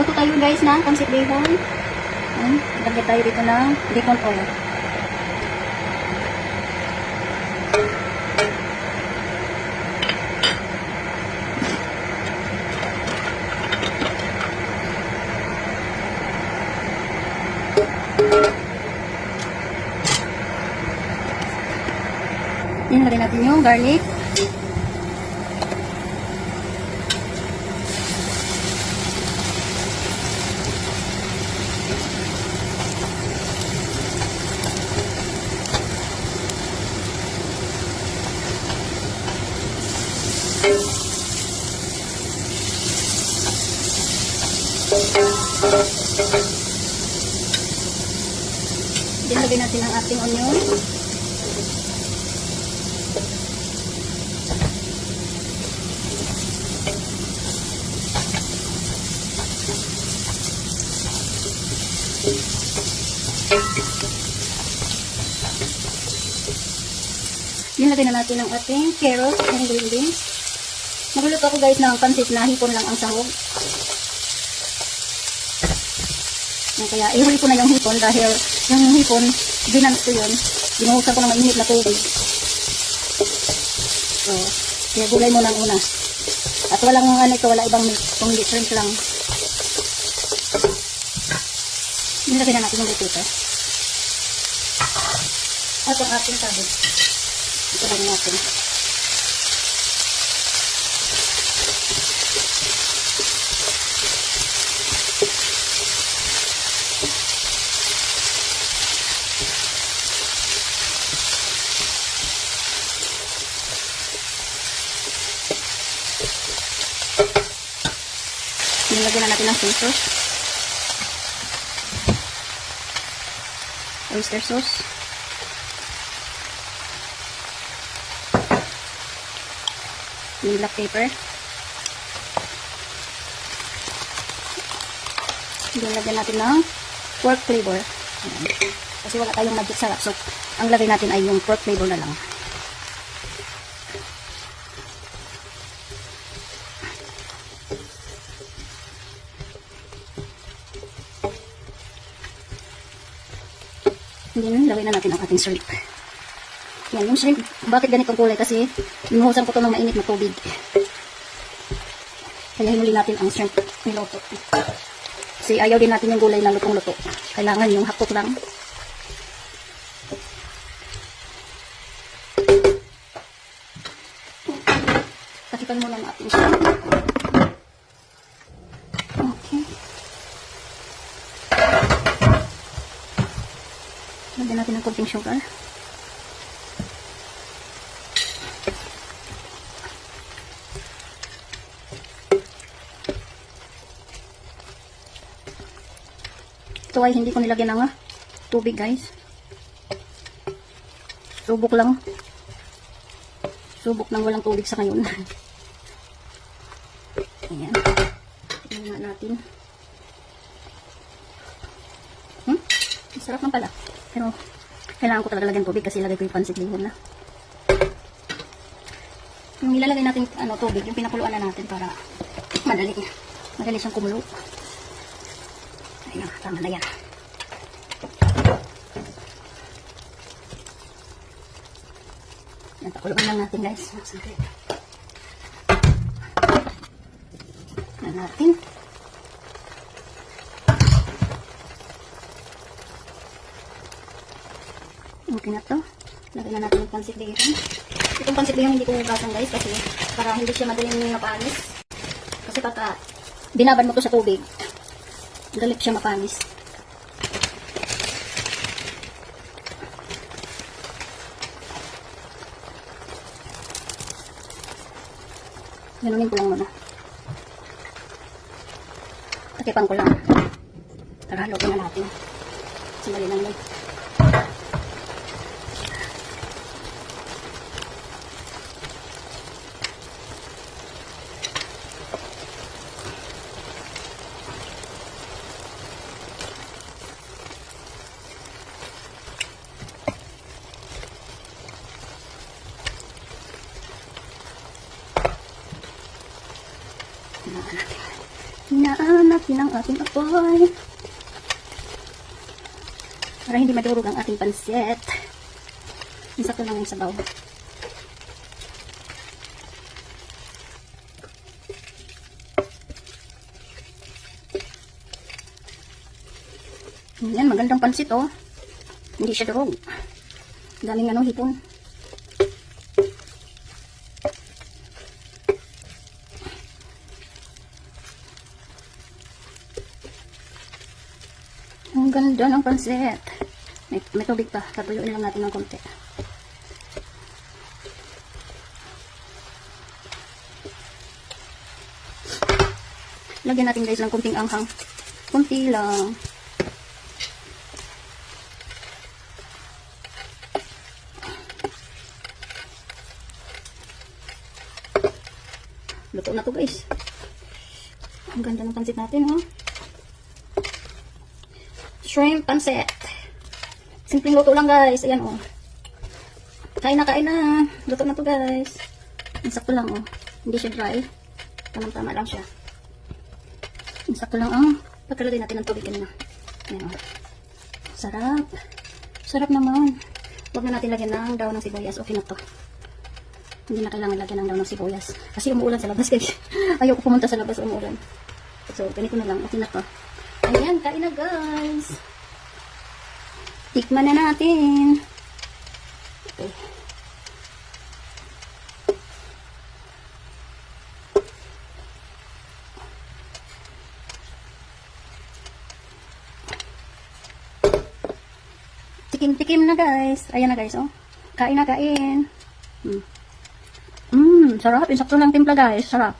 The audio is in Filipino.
Magluto tayo guys ng pancit bihon. Lagyan tayo dito ng bacon oil. Yan, lagyan natin yung garlic. Then, lagyan natin ang ating onion. Then, lagyan na natin ang ating carrots and green beans. Magluluto ako guys ng pancit na hipon lang ang sahog. Kaya ihuli ko na yung hipon dahil yung hipon, binans ko yun. Binuhusan ko ng mainit na tubig. So, kaya gulay mo lang una. At walang ito, wala ibang meat. Kung hindi shrimp lang. Nilagyan na natin yung potato. At ang ating cabbage. Ito lang natin. Nilagyan na natin ng soy sauce. Oyster sauce. Yung black pepper. Nilagyan natin ng pork flavor. Kasi wala tayong magic sarap. So, ang lagay natin ay yung pork flavor na lang. Then, lagay na natin ang ating shrimp. Yan, yung shrimp, bakit ganitong kulay? Kasi, binuhusan ko ito ng mainit na tubig. Kaya hinuli natin ang shrimp niluto. Kasi ayaw din natin yung gulay na lutong-luto. Kailangan yung hapot lang. Takipan mo lang ating shrimp. Lagyan natin ng konting sugar. Ito ay hindi ko nilagyan ng tubig guys. Subok lang. Subok ng walang tubig sa ngayon. Ayan. Tingnan natin. Sarap man pala. Pero, kailangan ko talaga lagyan tubig kasi lagay ko yung pancit bihon na. Yung nilalagay natin tubig, yung pinakuluan na natin para madali siyang kumulo. Ayun, tama na yan. Yan, pakuluan lang natin guys. Yan natin. Okay na to. Lagyan na natin yung pancit bihon. Itong pancit bihon hindi ko hugasan guys kasi para hindi siya madaling mapanis. Kasi pagka binabad mo to sa tubig, galit siya mapanis. Ganunin ko lang muna. Takipan ko lang. Tara, haluin na natin. Sumali lang yun. Hinaan Buksan natin ang ating apoy. Para hindi madurog ang ating pansit. Isa ko lang yung sabaw. Yan, magandang pansit oh. Hindi siya durog. Daming ano, hipon. Ang ganda ng pansit. May tubig pa. Tatuyuin lang natin ng konti. Lagyan natin guys ng konting anghang. Konti lang. Luto na to guys. Ang ganda ng pansit natin oh. Shrimp pansit. Simpleng luto lang guys. Ayan oh. Kain na. Luto na to guys. Insakto lang oh. Hindi siya dry. Tamang-tama lang siya. Insakto lang oh. Pagkalagay natin ng tubig kanina. Ayan oh. Sarap. Sarap naman. Huwag na natin lagyan ng daw ng sibuyas. Okay na to. Hindi na kailangan lagyan ng daw ng sibuyas. Kasi umuulan sa labas guys. Ayoko pumunta sa labas umuulan. So, ganito na lang. Okay na to. Ayan, kain na guys. Tikman na natin. Okay. Tikim-tikim na guys. Ayan na guys, oh. Kain na, kain. Sarap. Insakto lang timpla guys. Sarap.